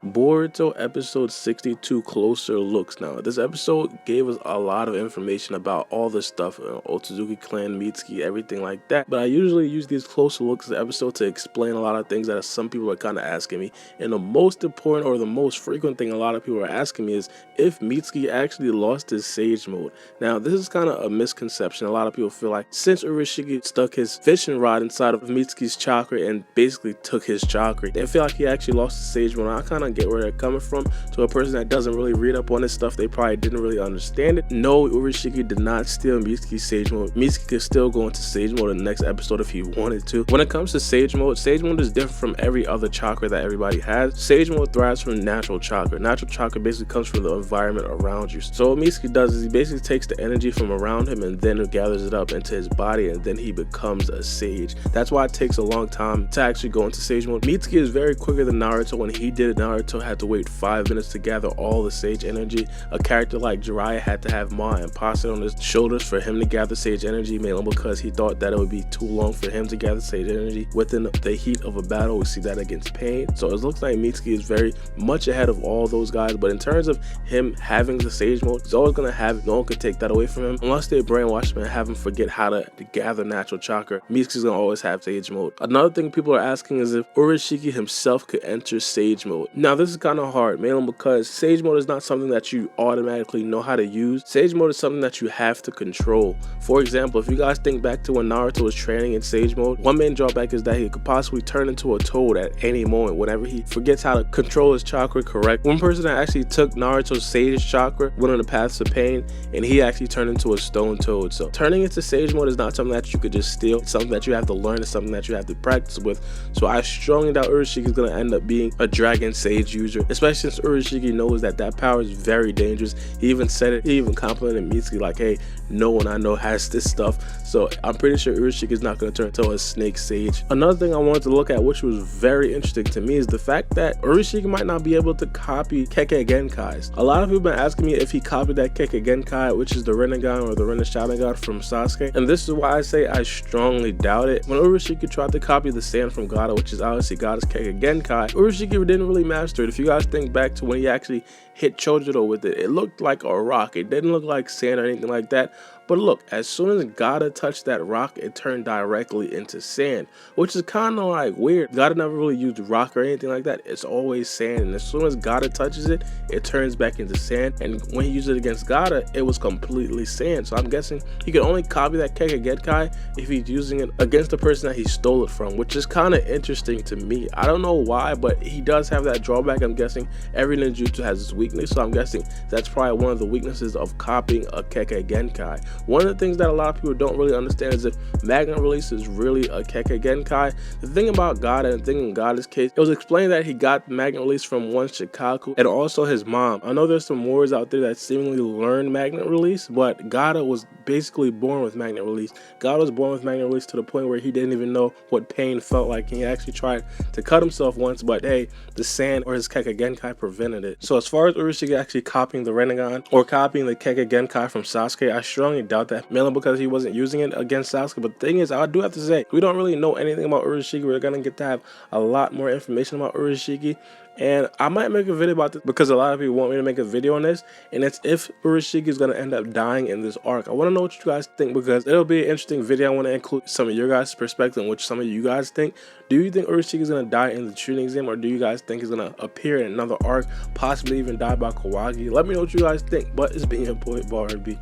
Boruto episode 62, Closer Looks. Now, this episode gave us a lot of information about all this stuff, Otsutsuki clan, Mitsuki, everything like that. But I usually use these closer looks episode to explain a lot of things that some people are kind of asking me. And the most important or the most frequent thing a lot of people are asking me is if Mitsuki actually lost his Sage mode. Now, this is kind of a misconception. A lot of people feel like since Urashiki stuck his fishing rod inside of Mitsuki's chakra and basically took his chakra, they feel like he actually lost his Sage mode. I kind of get where they're coming from. To a person that doesn't really read up on this stuff, they probably didn't really understand it. No, Urashiki did not steal Mitsuki's Sage mode. Mitsuki could still go into Sage mode in the next episode if he wanted to. When it comes to Sage mode is different from every other chakra that everybody has. Sage mode thrives from natural chakra. Natural chakra basically comes from the environment around you. So what Mitsuki does is he basically takes the energy from around him and then gathers it up into his body, and then he becomes a sage. That's why it takes a long time to actually go into Sage mode. Mitsuki is very quicker than Naruto. When he did it, Naruto had to wait 5 minutes to gather all the sage energy. A character like Jiraiya had to have Ma and Pase on his shoulders for him to gather sage energy, mainly because he thought that it would be too long for him to gather sage energy within the heat of a battle. We see that against Pain. So it looks like Mitsuki is very much ahead of all those guys, but in terms of him having the sage mode, he's always going to have it. No one could take that away from him unless they brainwash him and have him forget how to gather natural chakra. Mitsuki's going to always have sage mode. Another thing people are asking is if Urashiki himself could enter sage mode. Now this is kind of hard, mainly because sage mode is not something that you automatically know how to use. Sage mode is something that you have to control. For example, if you guys think back to when Naruto was training in sage mode, one main drawback is that he could possibly turn into a toad at any moment whenever he forgets how to control his chakra correct. One person that actually took Naruto's sage chakra went on the paths of pain, and he actually turned into a stone toad. So turning into sage mode is not something that you could just steal. It's something that you have to learn. It's something that you have to practice with. So I strongly doubt Urashiki is going to end up being a dragon sage user, especially since Urashiki knows that power is very dangerous. He even said it. He even complimented Mitsuki like, hey, no one I know has this stuff. So I'm pretty sure Urashiki is not going to turn into a snake sage. Another thing I wanted to look at, which was very interesting to me, is the fact that Urashiki might not be able to copy Kekegenkais. A lot of people have been asking me if he copied that Kekegenkai, which is the Rinnegan or the Rinnegan from Sasuke, and this is why I say I strongly doubt it. When Urashiki tried to copy the sand from Baara, which is obviously Gaara's Kekegenkai, Urashiki didn't really master it. If you guys think back to when he actually hit Chojuro with it, it looked like a rock. It didn't look like sand or anything like that. But look, as soon as Gaara touched that rock, it turned directly into sand, which is kind of like weird. Gaara never really used rock or anything like that. It's always sand, and as soon as Gaara touches it, it turns back into sand. And when he used it against Gaara, it was completely sand. So I'm guessing he could only copy that Kekegenkai if he's using it against the person that he stole it from, which is kind of interesting to me. I don't know why, but he does have that drawback. I'm guessing every ninjutsu has its weakness, so I'm guessing that's probably one of the weaknesses of copying a Kekegenkai. One of the things that a lot of people don't really understand is if magnet release is really a Kekegenkai. The thing about Gaara, and the thing in Gaara's case, it was explained that he got magnet release from one Shikaku and also his mom. I know there's some warriors out there that seemingly learned magnet release, but Gaara was basically born with magnet release. Gaara was born with magnet release to the point where he didn't even know what pain felt like. He actually tried to cut himself once, but hey, the sand or his Kekegenkai prevented it. So as far as Urashiki actually copying the Rinnegan or copying the Kekegenkai from Sasuke, I strongly doubt that, mainly because he wasn't using it against Sasuke. But the thing is, I do have to say, we don't really know anything about Urashiki. We're gonna get to have a lot more information about Urashiki, and I might make a video about this because a lot of people want me to make a video on this, and it's if Urashiki is gonna end up dying in this arc. I want to know what you guys think, because it'll be an interesting video. I want to include some of your guys' perspective and what some of you guys think. Do you think Urashiki is gonna die in the Chunin exam, or do you guys think he's gonna appear in another arc, possibly even die by Kawagi? Let me know what you guys think. But it's being your boy Baara,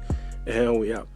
and we out.